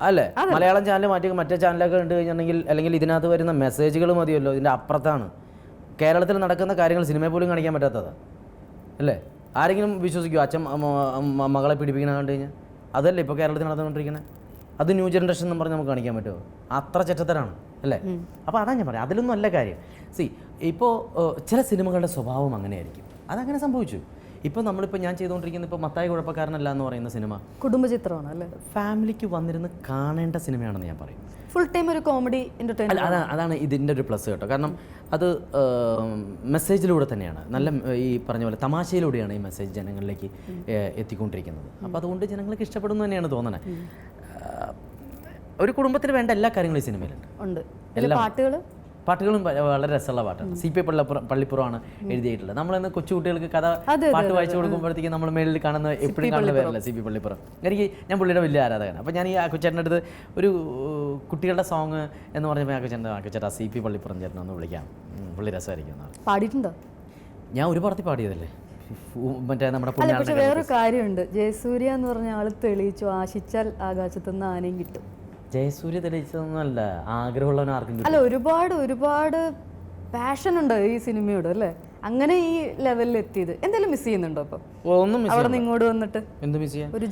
അല്ലേ? മലയാളം ചാനൽ മാറ്റി മറ്റേ ചാനലൊക്കെ കണ്ടു കഴിഞ്ഞിട്ടുണ്ടെങ്കിൽ അല്ലെങ്കിൽ ഇതിനകത്ത് വരുന്ന മെസ്സേജുകൾ മതിയല്ലോ, ഇതിൻ്റെ അപ്പുറത്താണ്. കേരളത്തിൽ നടക്കുന്ന കാര്യങ്ങൾ സിനിമയിൽ പോലും കാണിക്കാൻ പറ്റാത്തതാണ് അല്ലേ? ആരെങ്കിലും വിശ്വസിക്കുമോ അച്ഛൻ മകളെ പീഡിപ്പിക്കണ കണ്ടു കഴിഞ്ഞാൽ? അതല്ലേ ഇപ്പോൾ കേരളത്തിൽ നടന്നുകൊണ്ടിരിക്കുന്നത്? അത് ന്യൂ ജനറേഷൻ എന്ന് പറഞ്ഞ് നമുക്ക് കാണിക്കാൻ പറ്റുമോ? അത്ര ചെറ്റത്തരാണ് അല്ലേ? അപ്പോൾ അതാണ് ഞാൻ പറയാം, അതിലൊന്നും അല്ല കാര്യം. ഇപ്പോൾ ചില സിനിമകളുടെ സ്വഭാവം അങ്ങനെയായിരിക്കും, അതങ്ങനെ സംഭവിച്ചു. ഇപ്പോൾ നമ്മളിപ്പോൾ ഞാൻ ചെയ്തുകൊണ്ടിരിക്കുന്ന ഇപ്പോൾ മത്തായി കുഴപ്പക്കാരനല്ല എന്ന് പറയുന്ന സിനിമ കുടുംബചിത്രമാണ് അല്ലേ? ഫാമിലിക്ക് വന്നിരുന്ന് കാണേണ്ട സിനിമയാണെന്ന് ഞാൻ പറയും. ഫുൾ ടൈം ഒരു കോമഡി എൻ്റർടൈൻമെൻറ്റ്. അതാണ് ഇതിൻ്റെ ഒരു പ്ലസ് കേട്ടോ. കാരണം അത് മെസ്സേജിലൂടെ തന്നെയാണ്, നല്ല ഈ പറഞ്ഞ പോലെ തമാശയിലൂടെയാണ് ഈ മെസ്സേജ് ജനങ്ങളിലേക്ക് എത്തിക്കൊണ്ടിരിക്കുന്നത്. അപ്പോൾ അതുകൊണ്ട് ജനങ്ങൾക്ക് ഇഷ്ടപ്പെടുന്നു തന്നെയാണ് തോന്നണത്. ഒരു കുടുംബത്തിന് വേണ്ട എല്ലാ കാര്യങ്ങളും ഈ സിനിമയിലുണ്ട്. പാട്ടുകൾ പാട്ടുകളും വളരെ രസമുള്ള പാട്ടാണ്. CP പള്ളിപ്പുറമാണ് എഴുതിയിട്ടുള്ളത്. നമ്മളിന്ന് കൊച്ചുകുട്ടികൾക്ക് കഥ പാട്ട് വായിച്ചു കൊടുക്കുമ്പോഴത്തേക്കും നമ്മൾ മേളിൽ കാണുന്ന എപ്പോഴും കാണുന്ന പേരല്ല CP പള്ളിപ്പുറം. ഞാൻ പുള്ളിയുടെ വലിയ ആരാധകനാണ്. അപ്പോൾ ഞാൻ ഈ ആക്കുച്ചേട്ടൻ്റെ അടുത്ത് ഒരു കുട്ടികളുടെ സോങ് എന്ന് പറഞ്ഞപ്പോൾ ആക്കുച്ചേട്ടാ CP പള്ളിപ്പുറം ചേട്ടൻ ഒന്ന് വിളിക്കാം, പുള്ളി രസമായിരിക്കും. പാടിയിട്ടുണ്ടോ? ഞാൻ ഒരു പടത്തിൽ പാടിയതല്ലേ, മറ്റേ നമ്മുടെ പക്ഷെ വേറൊരു കാര്യമുണ്ട്, ജയസൂര്യ എന്ന് പറഞ്ഞ ആള് തെളിയിച്ചു, ആശിച്ചാൽ ആകാശത്തുനിന്ന് ആനയും കിട്ടും. ജയസൂര്യ തെളിയിച്ചതൊന്നുമല്ല, ആഗ്രഹമുള്ളവൻ ആർക്കും അല്ല, ഒരുപാട് പാഷൻ ഉണ്ട് ഈ സിനിമയോട് അല്ലേ? അങ്ങനെ ഈ ലെവലിൽ എത്തിയത് എന്തെങ്കിലും മിസ് ചെയ്യുന്നുണ്ടോ? അപ്പൊ ഒന്നും അവിടെ നിന്ന് ഇങ്ങോട്ട് വന്നിട്ട് എന്ത് മിസ് ചെയ്യാൻ? ഒരു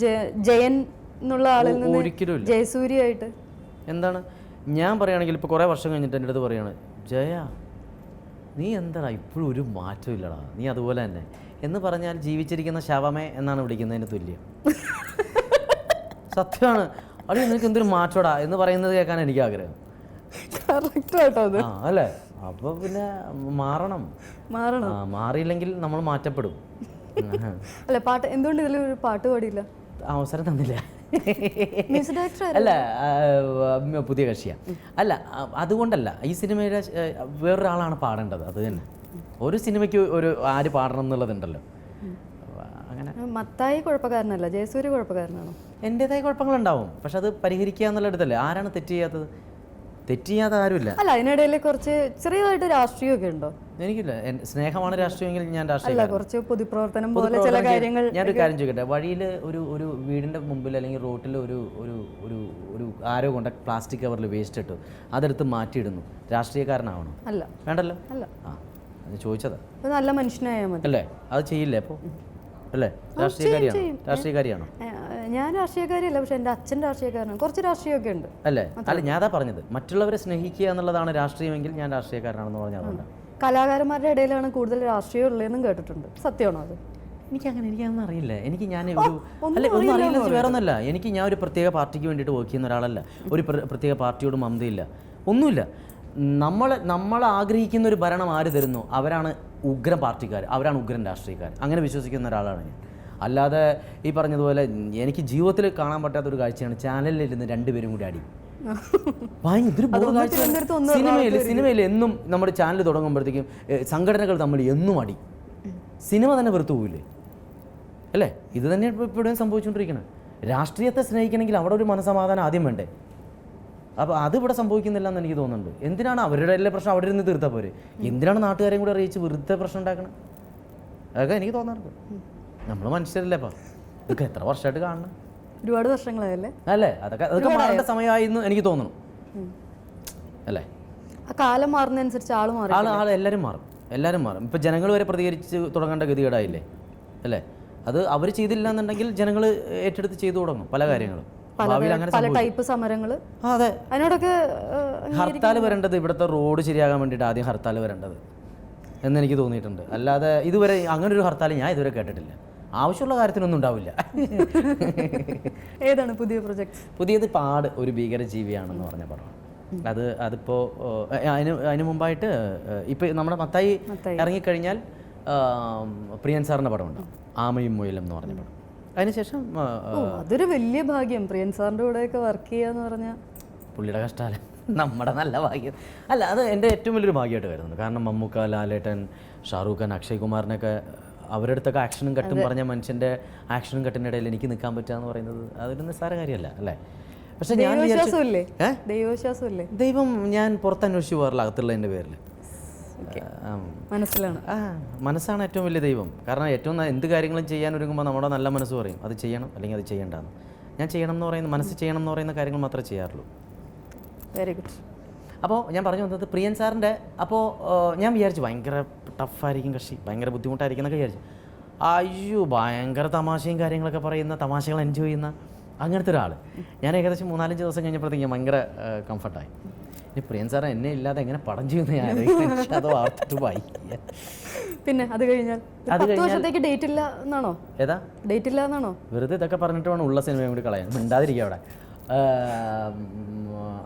ജയൻ എന്നുള്ള ആളിൽ നിന്ന് ഒരിക്കലും ജയസൂര്യ ആയിട്ട് എന്താണ് ഞാൻ പറയുകയാണെങ്കിൽ ഇപ്പോൾ കുറേ വർഷം കഴിഞ്ഞിട്ട് എൻ്റെ അടുത്ത് പറയാണ്, ജയ നീ എന്താടാ ഇപ്പോഴും ഒരു മാറ്റം ഇല്ലടാ, നീ അതുപോലെ തന്നെ എന്ന് പറഞ്ഞാൽ ജീവിച്ചിരിക്കുന്ന ശവമേ എന്നാണ് വിളിക്കുന്നതിന് തുല്യം. സത്യമാണ്. അടി നിനക്ക് എന്തൊരു മാറ്റോടാ എന്ന് പറയുന്നത് കേൾക്കാൻ എനിക്ക് ആഗ്രഹം. ആ അല്ലേ? അപ്പോൾ പിന്നെ മാറണം. മാറിയില്ലെങ്കിൽ നമ്മൾ മാറ്റപ്പെടും. അല്ല, പാട്ട് എന്തുകൊണ്ട് ഇതിലൊരു പാട്ട് പാടിയില്ല? അവസരം തന്നില്ല. അല്ല, പുതിയ കക്ഷിയാണ്. അല്ല, അതുകൊണ്ടല്ല. ഈ സിനിമയുടെ വേറൊരാളാണ് പാടേണ്ടത്. അത് തന്നെ. ഒരു സിനിമയ്ക്ക് ഒരു ആര് പാടണം എന്നുള്ളതുണ്ടല്ലോ. അങ്ങനെ മത്തായി കുഴപ്പക്കാരനല്ല, ജയസൂര്യ കുഴപ്പക്കാരനാണോ? എൻ്റെതായ കുഴപ്പങ്ങളുണ്ടാവും, പക്ഷെ അത് പരിഹരിക്കുക എന്നുള്ള അടുത്തല്ലേ. ആരാണ് തെറ്റ് ചെയ്യാത്തത്? തെറ്റ് ചെയ്യാത്ത ആരുമില്ല. അല്ല, അതിനിടയിൽ കുറച്ച് ചെറിയതായിട്ട് രാഷ്ട്രീയമൊക്കെ ഉണ്ടോ? എനിക്കില്ല. സ്നേഹമാണ് രാഷ്ട്രീയമെങ്കിൽ ഞാൻ രാഷ്ട്രീയം കുറച്ച് പൊതുപ്രവർത്തനം പോലെ ചില കാര്യങ്ങൾ. ഞാനൊരു കാര്യം ചോദിക്കട്ടെ, വഴിയിൽ ഒരു വീടിൻ്റെ മുമ്പിൽ അല്ലെങ്കിൽ റോട്ടിൽ ഒരു ഒരു ഒരു ഒരു ആരോ കൊണ്ട പ്ലാസ്റ്റിക് കവറിൽ വേസ്റ്റ് ഇട്ടു, അതെടുത്ത് മാറ്റിയിടുന്നു, രാഷ്ട്രീയക്കാരനാവണം? അല്ല. വേണ്ടല്ലോ. അല്ല, ആ അത് ചോദിച്ചതാ. നല്ല മനുഷ്യനായാൽ മതി അല്ലേ? അത് ചെയ്യില്ലേ അപ്പോൾ? അല്ലേ? രാഷ്ട്രീയക്കാരിയാണോ? ഞാൻ രാഷ്ട്രീയക്കാരിയല്ല, പക്ഷെ എൻ്റെ അച്ഛൻ രാഷ്ട്രീയക്കാരനാണ്. കുറച്ച് രാഷ്ട്രീയമൊക്കെ ഉണ്ട് അല്ലേ? അല്ല, ഞാൻ അതാ പറഞ്ഞത്, മറ്റുള്ളവരെ സ്നേഹിക്കുക എന്നുള്ളതാണ് രാഷ്ട്രീയമെങ്കിൽ ഞാൻ രാഷ്ട്രീയക്കാരനാണെന്ന് പറഞ്ഞതുകൊണ്ട്. കലാകാരന്മാരുടെ ഇടയിലാണ് കൂടുതൽ രാഷ്ട്രീയം ഉള്ളതെന്നും കേട്ടിട്ടുണ്ട്. സത്യമാണോ അത്? എനിക്കതൊന്നും അറിയില്ല. ഞാൻ ഒന്നും അറിയില്ല. വേറെ ഒന്നല്ല, ഞാൻ ഒരു പ്രത്യേക പാർട്ടിക്ക് വേണ്ടിയിട്ട് വർക്ക് ചെയ്യുന്ന ഒരാളല്ല. ഒരു പ്രത്യേക പാർട്ടിയോട് മമതയില്ല, ഒന്നുമില്ല. നമ്മൾ ആഗ്രഹിക്കുന്ന ഒരു ഭരണം ആര് തരുന്നു അവരാണ് ഉഗ്രൻ പാർട്ടിക്കാർ, അവരാണ് ഉഗ്രൻ രാഷ്ട്രീയക്കാർ. അങ്ങനെ വിശ്വസിക്കുന്ന ഒരാളാണ് ഞാൻ. അല്ലാതെ ഈ പറഞ്ഞതുപോലെ എനിക്ക് ജീവിതത്തിൽ കാണാൻ പറ്റാത്തൊരു കാഴ്ചയാണ് ചാനലിലിരുന്ന് രണ്ടുപേരും കൂടി അടി. സിനിമയിൽ എന്നും നമ്മുടെ ചാനൽ തുടങ്ങുമ്പോഴത്തേക്കും സംഘടനകൾ തമ്മിൽ എന്നും അടി. സിനിമ തന്നെ വെറുത്തു പോവില്ലേ? അല്ലേ? ഇത് തന്നെ ഇപ്പോഴും സംഭവിച്ചുകൊണ്ടിരിക്കണം. രാഷ്ട്രീയത്തെ സ്നേഹിക്കണമെങ്കിൽ അവിടെ ഒരു മനസ്സമാധാനം ആദ്യം വേണ്ടേ? അപ്പോൾ അതിവിടെ സംഭവിക്കുന്നില്ല എന്ന് എനിക്ക് തോന്നുന്നുണ്ട്. എന്തിനാണ് അവരുടെ എല്ലാ പ്രശ്നം അവിടെ ഇരുന്ന് തീർത്താൽ പോരെ? എന്തിനാണ് നാട്ടുകാരെയും കൂടെ അറിയിച്ച് വെറുതെ പ്രശ്നം ഉണ്ടാക്കണം? അതൊക്കെ എനിക്ക് തോന്നാറുണ്ട്. നമ്മൾ മനുഷ്യരല്ലേ? അപ്പം ഇതൊക്കെ എത്ര വർഷമായിട്ട് കാണണം? ഒരുപാട് വർഷങ്ങളായല്ലേ? അല്ലേ? അതൊക്കെ മാറേണ്ട സമയമായി എന്ന് എനിക്ക് തോന്നുന്നു. അല്ലേ? ആ കാലം മാറുന്നതനുസരിച്ച് ആൾ എല്ലാവരും മാറും. ഇപ്പം ജനങ്ങൾ വരെ പ്രതികരിച്ച് തുടങ്ങേണ്ട ഗതികേടായില്ലേ? അല്ലേ? അത് അവർ ചെയ്തില്ല എന്നുണ്ടെങ്കിൽ ജനങ്ങൾ ഏറ്റെടുത്ത് ചെയ്തു തുടങ്ങും പല കാര്യങ്ങളും. പല ടൈപ്പ് സമരങ്ങൾ. അതെ, അതിനോടൊക്കെ ഹർത്താൽ വരേണ്ടത് ഇവിടുത്തെ റോഡ് ശരിയാകാൻ വേണ്ടിയിട്ട് ആദ്യം ഹർത്താൽ വരേണ്ടത് എന്നെനിക്ക് തോന്നിയിട്ടുണ്ട്. അല്ലാതെ ഇതുവരെ അങ്ങനെ ഒരു ഹർത്താൽ ഞാൻ ഇതുവരെ കേട്ടിട്ടില്ല. ആവശ്യമുള്ള കാര്യത്തിനൊന്നും ഉണ്ടാവില്ല. ഏതാണ് പുതിയ പ്രൊജക്ട്? പുതിയത് പാട് ഒരു ഭീകരജീവിയാണെന്ന് പറഞ്ഞ പടമാണ്. അതിപ്പോൾ അതിന് മുമ്പായിട്ട് ഇപ്പം നമ്മുടെ മത്തായി ഇറങ്ങിക്കഴിഞ്ഞാൽ പ്രിയൻ സാറിൻ്റെ പടമുണ്ടാവും, ആമയും മുയലും എന്ന് പറഞ്ഞ പടം. അതിനുശേഷം അതൊരു വലിയ ഭാഗ്യം, പ്രിയൻ സാറിൻ്റെ കൂടെയൊക്കെ വർക്ക് ചെയ്യാന്ന് പറഞ്ഞാൽ. പുള്ളിയുടെ കഷ്ടകാലം നമ്മുടെ നല്ല ഭാഗ്യം അല്ല, അത് എൻ്റെ ഏറ്റവും വലിയൊരു ഭാഗ്യമായിട്ട് വരുന്നുണ്ട്. കാരണം മമ്മൂക്ക, ലാലേട്ടൻ, ഷാറൂഖ് ഖാൻ, അക്ഷയ് കുമാറിനൊക്കെ അവരുടെ അടുത്തൊക്കെ ആക്ഷനും കട്ടും പറഞ്ഞ മനുഷ്യൻ്റെ ആക്ഷനും കട്ടിൻ്റെ ഇടയിൽ എനിക്ക് നിൽക്കാൻ പറ്റുക എന്ന് പറയുന്നത് അതൊരു നിസ്സാര കാര്യമല്ല അല്ലേ? പക്ഷെ ഞാൻ ദൈവം ഞാൻ പുറത്തന്വേഷിച്ച് പോകാറില്ല, അകത്തുള്ളതിൻ്റെ പേരിൽ. മനസ്സാണ് ഏറ്റവും വലിയ ദൈവം. കാരണം ഏറ്റവും എന്ത് കാര്യങ്ങളും ചെയ്യാൻ ഒരുങ്ങുമ്പോൾ നമ്മുടെ നല്ല മനസ്സ് പറയും അത് ചെയ്യണം അല്ലെങ്കിൽ അത് ചെയ്യേണ്ടെന്ന്. ഞാൻ ചെയ്യണം എന്ന് പറയുന്ന മനസ്സ് ചെയ്യണം എന്ന് പറയുന്ന കാര്യങ്ങൾ മാത്രമേ ചെയ്യാറുള്ളൂ. Very good. അപ്പോൾ ഞാൻ പറഞ്ഞു വന്നത് പ്രിയൻ സാറിൻ്റെ. അപ്പോൾ ഞാൻ വിചാരിച്ചു ഭയങ്കര ടഫായിരിക്കും കക്ഷി, ഭയങ്കര ബുദ്ധിമുട്ടായിരിക്കും എന്നൊക്കെ വിചാരിച്ചു. അയ്യോ, ഭയങ്കര തമാശയും കാര്യങ്ങളൊക്കെ പറയുന്ന, തമാശകൾ എൻജോയ് ചെയ്യുന്ന അങ്ങനത്തെ ഒരാൾ. ഞാൻ ഏകദേശം 4-5 ദിവസം കഴിഞ്ഞപ്പോഴത്തേക്കും ഭയങ്കര കംഫർട്ടായി. ഇനി പ്രിയൻ സാറ് എന്നെ ഇല്ലാതെ എങ്ങനെ പടം ചെയ്യുന്ന ഞാൻ അത് വാർത്തിട്ട് പോയി. പിന്നെ അത് കഴിഞ്ഞാൽ ഡേറ്റ് ഇല്ല എന്നാണോ? ഏതാ ഡേറ്റ് ഇല്ല എന്നാണോ? വെറുതെ ഇതൊക്കെ പറഞ്ഞിട്ട് വേണം ഉള്ള സിനിമയും കൂടി കളയാൻ, മിണ്ടാതിരിക്കുക അവിടെ.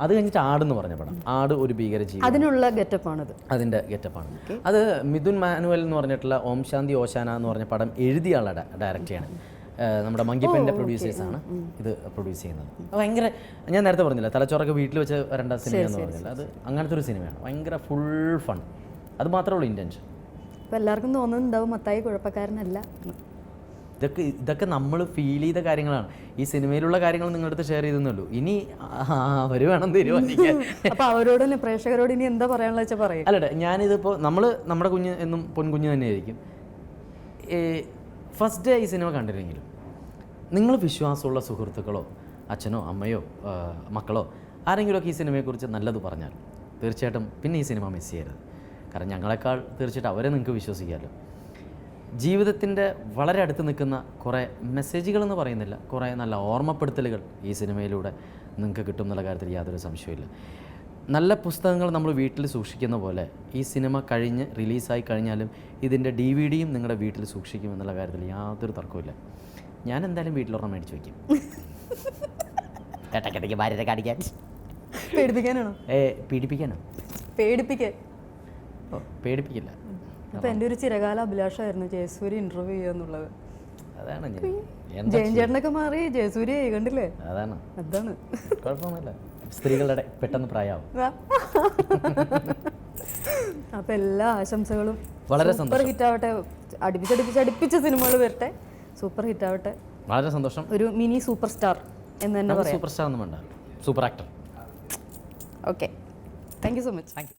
അത് കഴിഞ്ഞിട്ട് ആടെന്ന് പറഞ്ഞ പടം, ആട് ഒരു ഭീകരജീവി, അതിനുള്ള ഗെറ്റപ്പാണത്, അതിൻ്റെ ഗെറ്റപ്പാണ്. അത് മിഥുൻ മാനുവൽ എന്ന് പറഞ്ഞിട്ടുള്ള ഓം ശാന്തി ഓശാന എന്ന് പറഞ്ഞ പടം എഴുതിയ ആളെ ഡയറക്റ്റ് ചെയ്യണം. നമ്മുടെ മങ്കിപ്പൻ്റെ പ്രൊഡ്യൂസേഴ്സാണ് ഇത് പ്രൊഡ്യൂസ് ചെയ്യുന്നത്. അത് ഭയങ്കര, ഞാൻ നേരത്തെ പറഞ്ഞില്ല തലച്ചോറൊക്കെ വീട്ടിൽ വെച്ച് വരേണ്ട സിനിമ എന്ന് പറഞ്ഞില്ല, അത് അങ്ങനത്തെ ഒരു സിനിമയാണ്. ഭയങ്കര ഫുൾ ഫൺ, അത് മാത്രമേ ഉള്ളൂ ഇൻറ്റൻഷൻ. അപ്പോൾ എല്ലാവർക്കും തോന്നുന്നുണ്ടാവും മത്തായി കുഴപ്പക്കാരനല്ല. ഇതൊക്കെ നമ്മൾ ഫീൽ ചെയ്ത കാര്യങ്ങളാണ്. ഈ സിനിമയിലുള്ള കാര്യങ്ങൾ നിങ്ങളുടെ അടുത്ത് ഷെയർ ചെയ്തെന്നുള്ളൂ. ഇനി അവർ വേണം തീരുമാനിക്കാൻ. അപ്പോൾ അവരോട് തന്നെ പ്രേക്ഷകരോട് ഇനി എന്താ പറയാനുള്ള വെച്ചാൽ പറയും. അല്ലട്ടെ, ഞാനിതിപ്പോൾ നമ്മുടെ കുഞ്ഞ് എന്നും പൊൻകുഞ്ഞ് തന്നെയായിരിക്കും. ഫസ്റ്റ് ഡേ ഈ സിനിമ കണ്ടിരുന്നെങ്കിലും നിങ്ങൾ വിശ്വാസമുള്ള സുഹൃത്തുക്കളോ അച്ഛനോ അമ്മയോ മക്കളോ ആരെങ്കിലുമൊക്കെ ഈ സിനിമയെക്കുറിച്ച് നല്ലത് പറഞ്ഞാൽ തീർച്ചയായിട്ടും പിന്നെ ഈ സിനിമ മിസ് ചെയ്യരുത്. കാരണം ഞങ്ങളെക്കാൾ തീർച്ചയായിട്ടും അവരെ നിങ്ങൾക്ക് വിശ്വസിക്കാമല്ലോ. ജീവിതത്തിൻ്റെ വളരെ അടുത്ത് നിൽക്കുന്ന കുറേ മെസ്സേജുകളെന്ന് പറയുന്നില്ല, കുറേ നല്ല ഓർമ്മപ്പെടുത്തലുകൾ ഈ സിനിമയിലൂടെ നിങ്ങൾക്ക് കിട്ടും എന്നുള്ള കാര്യത്തിൽ യാതൊരു സംശയമില്ല. നല്ല പുസ്തകങ്ങൾ നമ്മൾ വീട്ടിൽ സൂക്ഷിക്കുന്ന പോലെ ഈ സിനിമ കഴിഞ്ഞ് റിലീസായി കഴിഞ്ഞാലും ഇതിൻ്റെ DVD-യും നിങ്ങളുടെ വീട്ടിൽ സൂക്ഷിക്കും എന്നുള്ള കാര്യത്തിൽ യാതൊരു തർക്കമില്ല. ഞാൻ എന്തായാലും വീട്ടിലൊരെണ്ണം മേടിച്ച് വയ്ക്കും. ഇടയ്ക്കിടയ്ക്ക് ഭാര്യയെ കാണിക്കാൻ. പേടിപ്പിക്കാനാണോ? പീഡിപ്പിക്കാനോ? പേടിപ്പിക്കാൻ. ഓ, പേടിപ്പിക്കില്ല. അപ്പോൾ എൻ്റെ ഒരു ചിരകാല അഭിലാഷമായിരുന്നു ജയസൂര്യ ഇൻ്റർവ്യൂ ചെയ്യുക എന്നുള്ളത്. അതാണ് ജയൻ ചേട്ടനൊക്കെ മാറി ജയസൂര്യ കണ്ടില്ലേ? അതാണ് കുഴപ്പമൊന്നുമില്ല, സ്ത്രീകളുടെ പെട്ടെന്ന് പ്രായമാവും. അപ്പോൾ എല്ലാ ആശംസകളും. വളരെ സൂപ്പർ ഹിറ്റ് ആവട്ടെ, അടുപ്പിച്ച സിനിമകൾ വരട്ടെ, സൂപ്പർ ഹിറ്റ് ആവട്ടെ. വളരെ സന്തോഷം. ഒരു മിനി സൂപ്പർ സ്റ്റാർ എന്ന് തന്നെ പറയാം. സൂപ്പർ സ്റ്റാർ ഒന്നും വേണ്ട, super actor. Okay, thank you so much. Thank you.